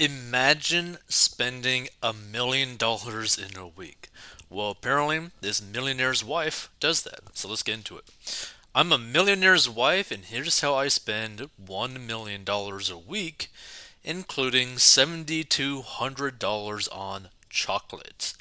Imagine spending $1 million in a week. Well, apparently, this millionaire's wife does that. So let's get into it. I'm a millionaire's wife, and here's how I spend $1 million a week, including $7,200 on chocolate.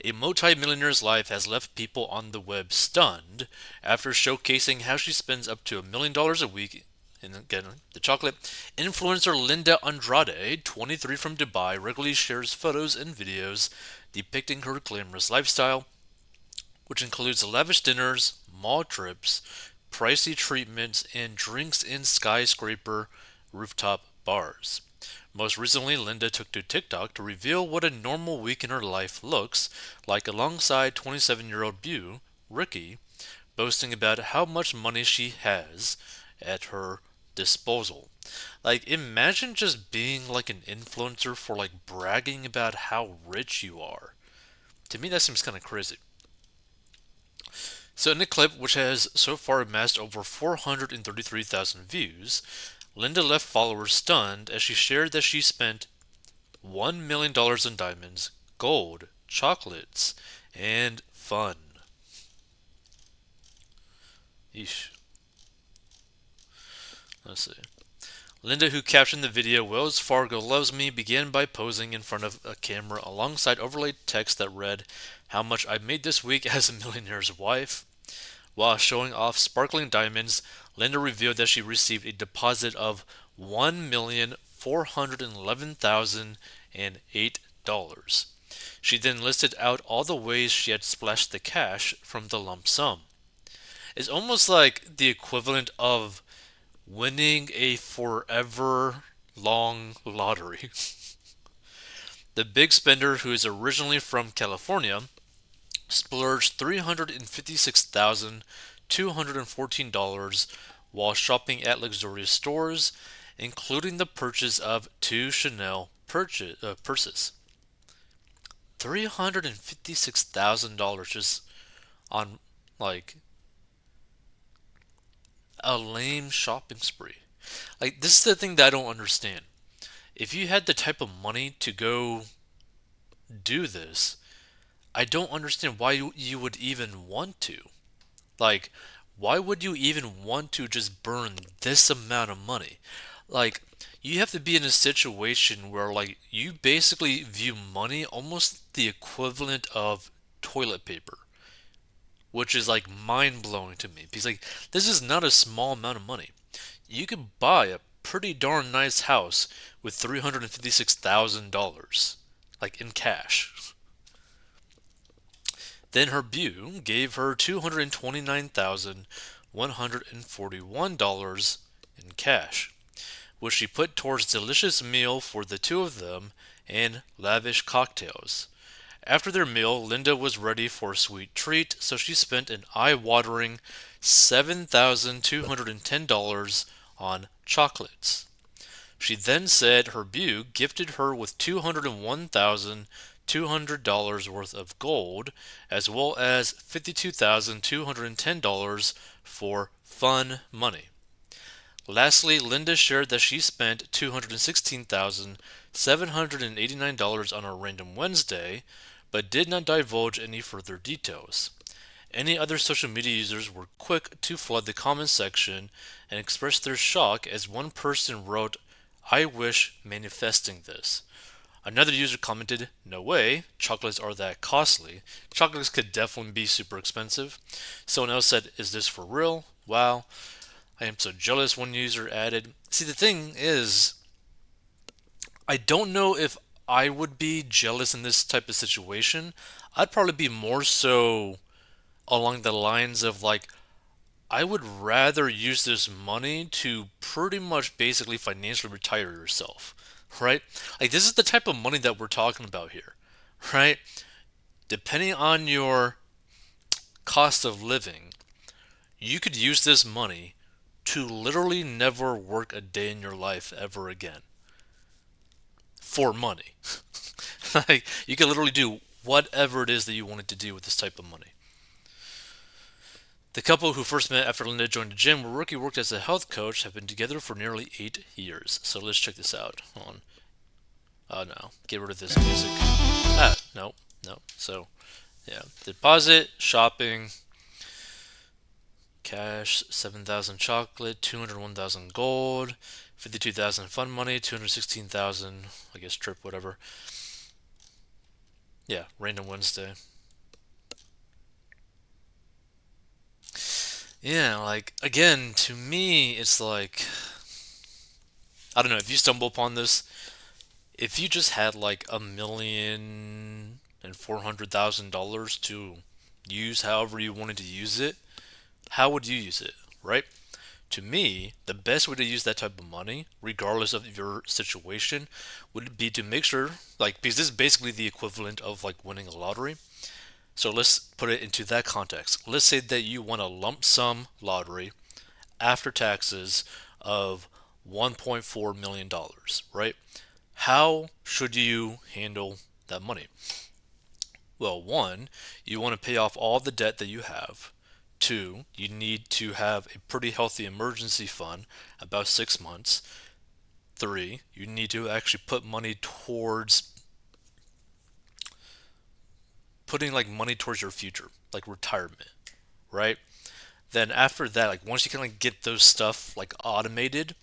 A multi-millionaire's life has left people on the web stunned after showcasing how she spends up to $1 million a week. And again, the chocolate influencer Linda Andrade, 23 from Dubai, regularly shares photos and videos depicting her glamorous lifestyle, which includes lavish dinners, mall trips, pricey treatments, and drinks in skyscraper rooftop bars. Most recently, Linda took to TikTok to reveal what a normal week in her life looks like alongside 27-year-old Beau, Ricky, boasting about how much money she has at her disposal. Like, imagine just being like an influencer for like bragging about how rich you are. To me, that seems kind of crazy. So, in the clip, which has so far amassed over 433,000 views, Linda left followers stunned as she shared that she spent $1 million in diamonds, gold, chocolates, and fun. Eesh. Let's see. Linda, who captioned the video "Wells Fargo loves me," began by posing in front of a camera alongside overlaid text that read, "How much I made this week as a millionaire's wife." While showing off sparkling diamonds, Linda revealed that she received a deposit of $1,411,008. She then listed out all the ways she had splashed the cash from the lump sum. It's almost like the equivalent of winning a forever long lottery. The big spender, who is originally from California, splurged $356,214 while shopping at luxurious stores, including the purchase of two Chanel purses. $356,000 just on like a lame shopping spree. Like, this is the thing that I don't understand. If you had the type of money to go do this, I don't understand why you would even want to. Like, why would you even want to just burn this amount of money? Like, you have to be in a situation where, like, you basically view money almost the equivalent of toilet paper, which is like mind blowing to me. Because, like, this is not a small amount of money. You could buy a pretty darn nice house with $356,000, like in cash. Then her Beau gave her $229,141 in cash, which she put towards delicious meal for the two of them and lavish cocktails. After their meal, Linda was ready for a sweet treat, so she spent an eye-watering $7,210 on chocolates. She then said her Beau gifted her with $201,200 worth of gold, as well as $52,210 for fun money. Lastly, Linda shared that she spent $216,789 on a random Wednesday, but did not divulge any further details. Any other social media users were quick to flood the comments section and express their shock as one person wrote, "I wish manifesting this." Another user commented, "No way, chocolates are that costly. Chocolates could definitely be super expensive." Someone else said, "Is this for real? Wow, I am so jealous," one user added. See, the thing is, I don't know if I would be jealous in this type of situation. I'd probably be more so along the lines of like, I would rather use this money to pretty much basically financially retire yourself, right? Like, this is the type of money that we're talking about here, right? Depending on your cost of living, you could use this money to literally never work a day in your life ever again for money. Like, you could literally do whatever it is that you wanted to do with this type of money. The couple who first met after Linda joined the gym, where Rookie worked as a health coach, have been together for nearly 8 years. So let's check this out. Hold on. Oh no, get rid of this music. Ah, no, no. So, yeah, deposit, shopping, cash, 7,000 chocolate, 201,000 gold, 52,000 fun money, 216,000, I guess trip, whatever. Yeah, random Wednesday. Yeah, like, again, to me, it's like, I don't know, if you stumble upon this, if you just had like $1,400,000 to use however you wanted to use it, how would you use it, right? To me, the best way to use that type of money, regardless of your situation, would be to make sure, like, because this is basically the equivalent of like winning a lottery. So let's put it into that context. Let's say that you won a lump sum lottery after taxes of $1.4 million, dollars, right? How should you handle that money? Well, one, you want to pay off all the debt that you have. Two, you need to have a pretty healthy emergency fund, about 6 months. Three, you need to actually put money towards putting like money towards your future, like retirement, right? Then after that, like once you kind of get those stuff like automated,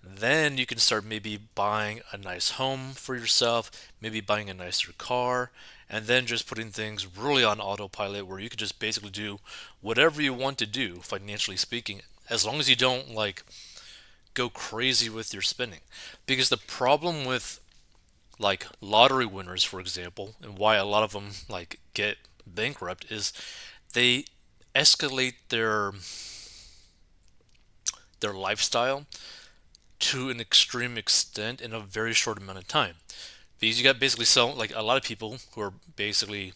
then you can start maybe buying a nice home for yourself, maybe buying a nicer car, and then just putting things really on autopilot where you can just basically do whatever you want to do, financially speaking, as long as you don't like go crazy with your spending. Because the problem with like lottery winners, for example, and why a lot of them like get bankrupt is they escalate their lifestyle to an extreme extent in a very short amount of time. Because you got basically so like a lot of people who are basically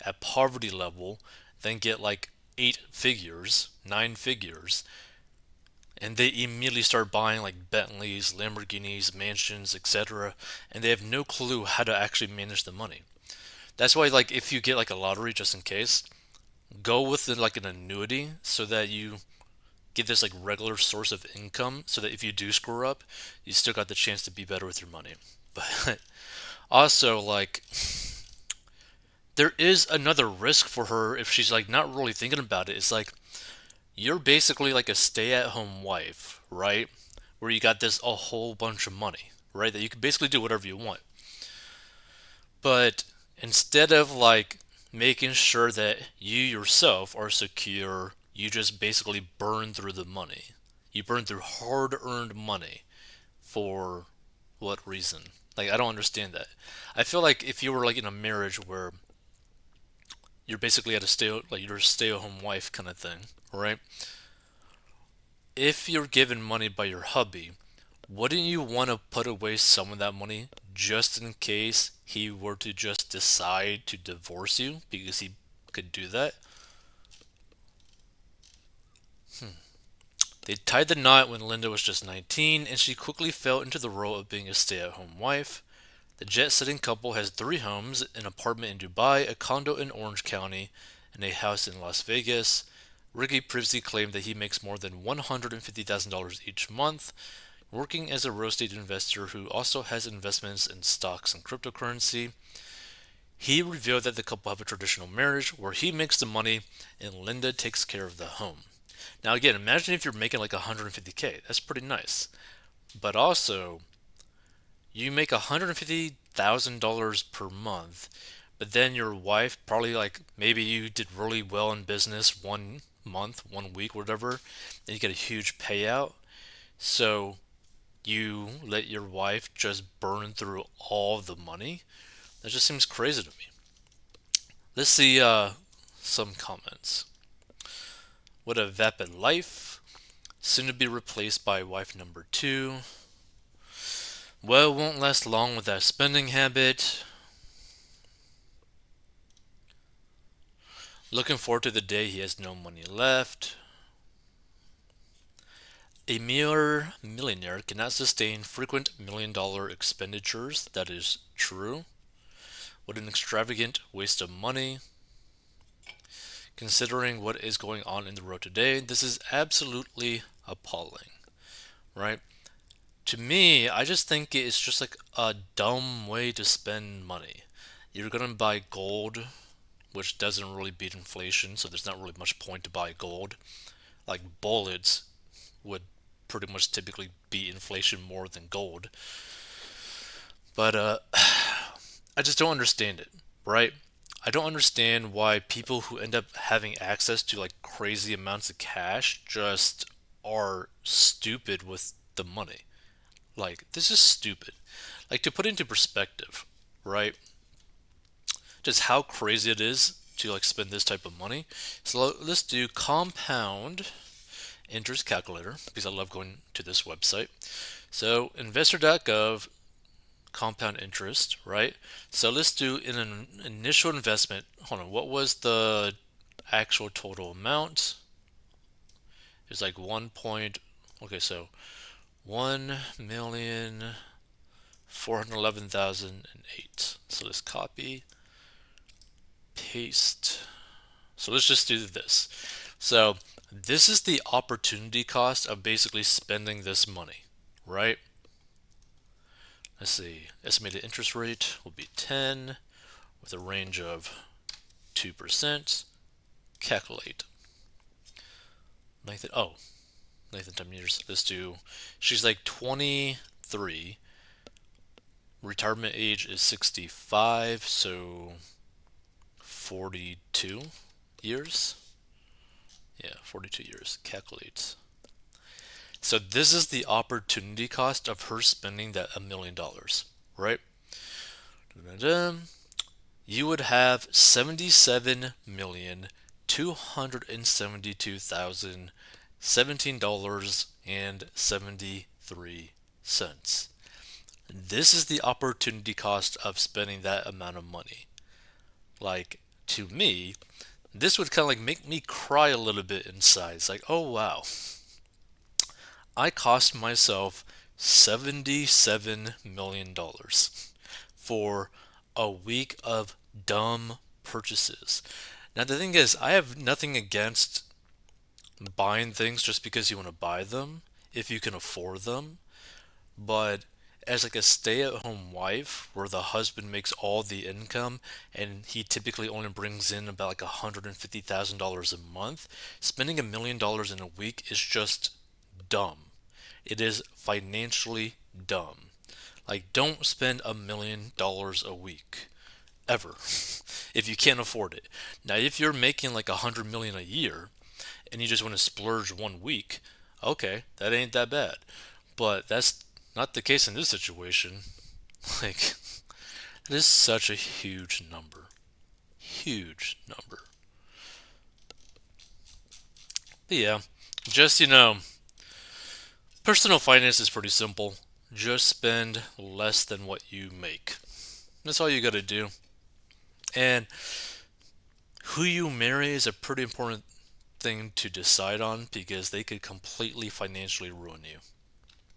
at poverty level then get like 8 figures, 9 figures, and they immediately start buying like Bentleys, Lamborghinis, mansions, etc. And they have no clue how to actually manage the money. That's why like if you get like a lottery just in case, go with like an annuity so that you get this like regular source of income so that if you do screw up, you still got the chance to be better with your money. But also like there is another risk for her if she's like not really thinking about it. It's like you're basically like a stay-at-home wife, right? Where you got this a whole bunch of money, right? That you can basically do whatever you want. But instead of like making sure that you yourself are secure, you just basically burn through the money. You burn through hard-earned money for what reason? Like I don't understand that. I feel like if you were like in a marriage where you're basically at a stay like you're a stay-at-home wife kind of thing, right? If you're given money by your hubby, wouldn't you want to put away some of that money just in case he were to just decide to divorce you because he could do that? They tied the knot when Linda was just 19, and she quickly fell into the role of being a stay at home wife. The jet setting couple has 3 homes: an apartment in Dubai, a condo in Orange County, and a house in Las Vegas. Ricky previously claimed that he makes more than $150,000 each month, working as a real estate investor who also has investments in stocks and cryptocurrency. He revealed that the couple have a traditional marriage where he makes the money and Linda takes care of the home. Now, again, imagine if you're making like 150K. That's pretty nice. But also, you make $150,000 per month, but then your wife probably like maybe you did really well in business 1 month, 1 week, whatever, and you get a huge payout. So you let your wife just burn through all the money. That just seems crazy to me. Let's see some comments. What a vapid life. Soon to be replaced by wife number two. Well, won't last long with that spending habit. Looking forward to the day he has no money left. A mere millionaire cannot sustain frequent $1 million expenditures. That is true. What an extravagant waste of money. Considering what is going on in the world today, this is absolutely appalling, right? To me, I just think it's just like a dumb way to spend money. You're gonna buy gold, which doesn't really beat inflation, so there's not really much point to buy gold. Like bullets would pretty much typically beat inflation more than gold. But I just don't understand it, right? I don't understand why people who end up having access to like crazy amounts of cash just are stupid with the money. Like, this is stupid. Like, to put into perspective, right? Just how crazy it is to like spend this type of money. So let's do compound interest calculator because I love going to this website. So investor.gov compound interest, right? So let's do in an initial investment. Hold on, what was the actual total amount? It's like 1 point. Okay, so 1,411,008. So let's copy, paste. So let's just do this. So this is the opportunity cost of basically spending this money, right? Let's see. Estimated interest rate will be 10 with a range of 2%. Calculate. Nathan time years. Let's do. She's like 23. Retirement age is 65, so 42 years. Yeah, 42 years. Calculate. So this is the opportunity cost of her spending that $1 million, right? Dun-dun-dun. You would have 77,272,017.73. This is the opportunity cost of spending that amount of money. Like, to me, this would kind of like make me cry a little bit inside. It's like, oh wow, I cost myself $77 million for a week of dumb purchases. Now, the thing is, I have nothing against buying things just because you want to buy them if you can afford them, but as like a stay-at-home wife where the husband makes all the income and he typically only brings in about like $150,000 a month, spending $1 million in a week is just dumb. It is financially dumb. Like, don't spend $1 million a week ever if you can't afford it. Now, if you're making like 100 million a year and you just want to splurge 1 week, okay, that ain't that bad. But that's not the case in this situation. Like, it is such a huge number. Huge number. But yeah, just personal finance is pretty simple. Just spend less than what you make. That's all you gotta do. And who you marry is a pretty important thing to decide on because they could completely financially ruin you.